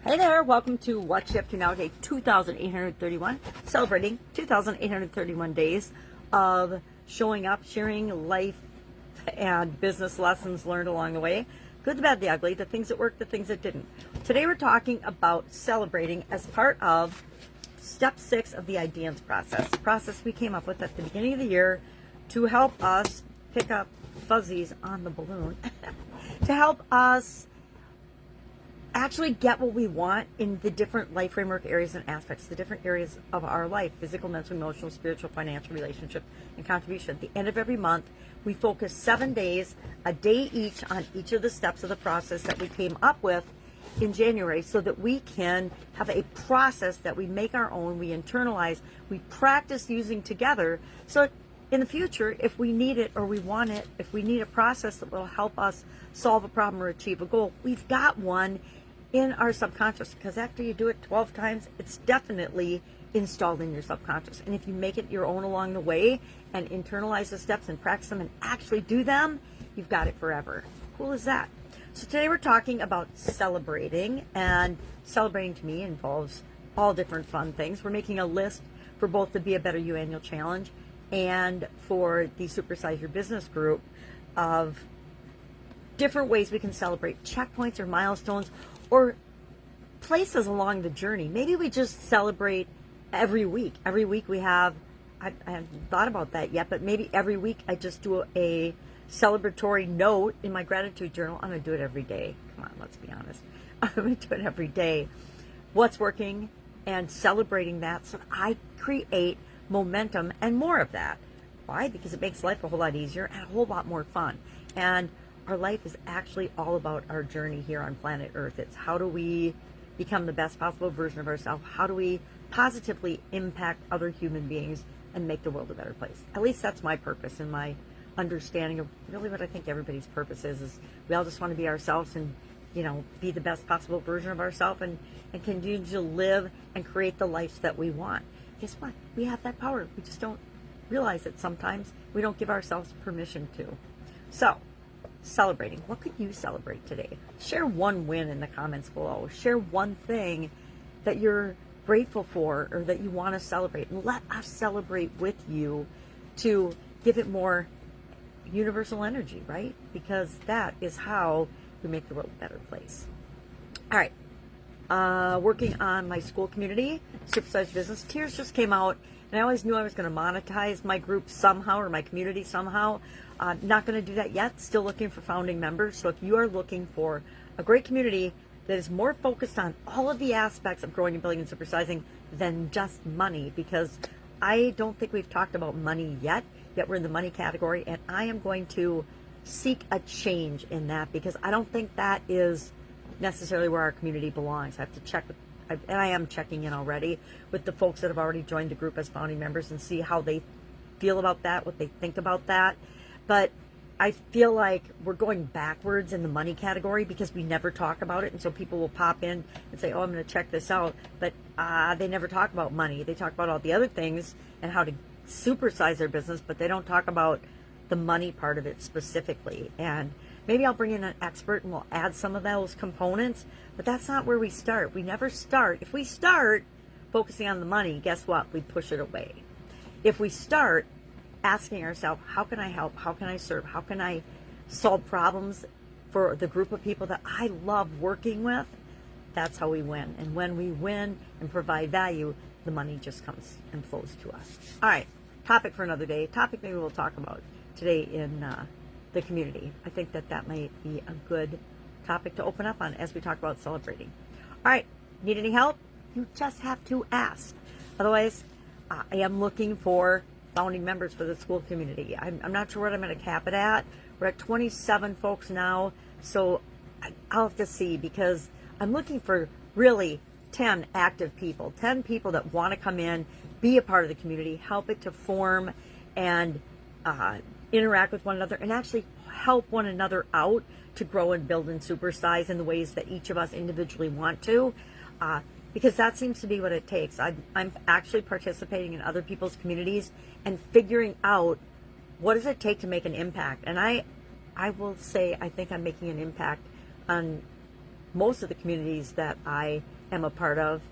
Hey there, welcome to What's You Up To Now, day 2,831, celebrating 2,831 days of showing up, sharing life and business lessons learned along the way. Good, the bad, the ugly, the things that worked, the things that didn't. Today we're talking about celebrating as part of step 6 of the IDEANCE process we came up with at the beginning of the year to help us pick up fuzzies on the balloon, to help us actually get what we want in the different life framework areas and aspects, the different areas of our life: physical, mental, emotional, spiritual, financial, relationship, and contribution. At the end of every month, we focus 7 days, a day each, on each of the steps of the process that we came up with in January, so that we can have a process that we make our own, we internalize, we practice using together, so in the future, if we need it or we want it, if we need a process that will help us solve a problem or achieve a goal, we've got one in our subconscious, because after you do it 12 times, it's definitely installed in your subconscious. And if you make it your own along the way and internalize the steps and practice them and actually do them, you've got it forever. Cool is that? So today we're talking about celebrating, and celebrating to me involves all different fun things. We're making a list for both the Be a Better You Annual Challenge and for the Supersize Your Business group of different ways we can celebrate checkpoints or milestones or places along the journey. Maybe we just celebrate every week. Every week we have, I haven't thought about that yet, but maybe every week I just do a celebratory note in my gratitude journal. I'm going to do it every day. Come on, let's be honest. I'm going to do it every day. What's working, and celebrating that so I create momentum and more of that. Why? Because it makes life a whole lot easier and a whole lot more fun. And our life is actually all about our journey here on planet Earth. It's how do we become the best possible version of ourselves? How do we positively impact other human beings and make the world a better place? At least that's my purpose and my understanding of really what I think everybody's purpose is we all just want to be ourselves and, you know, be the best possible version of ourselves and continue to live and create the lives that we want. Guess what? We have that power. We just don't realize it sometimes. We don't give ourselves permission to. So, celebrating. What could you celebrate today? Share one win in the comments below. Share one thing that you're grateful for or that you want to celebrate. And let us celebrate with you to give it more universal energy, right? Because that is how we make the world a better place. All right. Working on my school community, Supersize Business. Tiers just came out, and I always knew I was going to monetize my group somehow or my community somehow. Not going to do that yet. Still looking for founding members. So if you are looking for a great community that is more focused on all of the aspects of growing and building and supersizing than just money, because I don't think we've talked about money yet we're in the money category, and I am going to seek a change in that because I don't think that is necessarily where our community belongs. I have to check with, and I am checking in already with the folks that have already joined the group as founding members and see how they feel about that, what they think about that. But I feel like we're going backwards in the money category because we never talk about it, and so people will pop in and say, oh, I'm going to check this out, but they never talk about money. They talk about all the other things and how to supersize their business, but they don't talk about the money part of it specifically. And maybe I'll bring in an expert and we'll add some of those components, but that's not where we start. We never start. If we start focusing on the money, guess what? We push it away. If we start asking ourselves, how can I help? How can I serve? How can I solve problems for the group of people that I love working with? That's how we win. And when we win and provide value, the money just comes and flows to us. All right, topic for another day. Topic maybe we'll talk about today in the community. I think that might be a good topic to open up on as we talk about celebrating. All right, need any help? You just have to ask. Otherwise, I am looking for founding members for the school community. I'm not sure what I'm going to cap it at. We're at 27 folks now, so I'll have to see, because I'm looking for really 10 active people, 10 people that want to come in, be a part of the community, help it to form and interact with one another, and actually help one another out to grow and build and supersize in the ways that each of us individually want to, because that seems to be what it takes. I'm actually participating in other people's communities and figuring out what does it take to make an impact. And I will say I think I'm making an impact on most of the communities that I am a part of,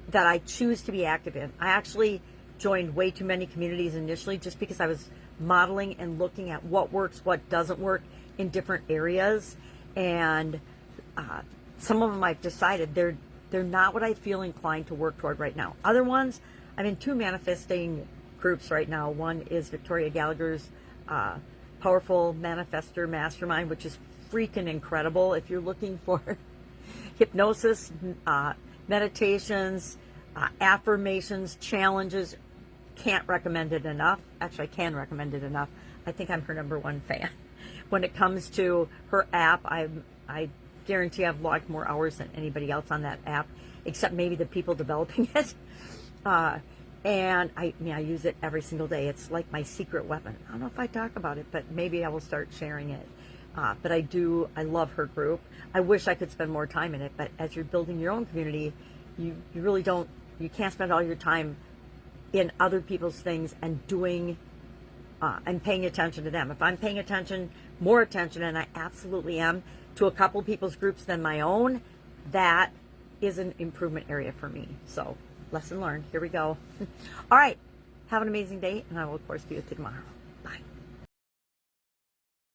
that I choose to be active in. I actually joined way too many communities initially just because I was modeling and looking at what works, what doesn't work in different areas. And some of them I've decided they're not what I feel inclined to work toward right now. Other ones, I'm in 2 manifesting groups right now. One is Victoria Gallagher's Powerful Manifestor Mastermind, which is freaking incredible. If you're looking for hypnosis, meditations, affirmations, challenges, can't recommend it enough. Actually, I can recommend it enough. I think I'm her #1 fan. When it comes to her app, I guarantee I've logged more hours than anybody else on that app, except maybe the people developing it. And I use it every single day. It's like my secret weapon. I don't know if I talk about it, but maybe I will start sharing it. But I love her group. I wish I could spend more time in it, but as you're building your own community, you really don't, you can't spend all your time in other people's things and doing, and paying attention to them. If I'm paying more attention, and I absolutely am, to a couple people's groups than my own, that is an improvement area for me. So, lesson learned. Here we go. All right. Have an amazing day, and I will, of course, be with you tomorrow.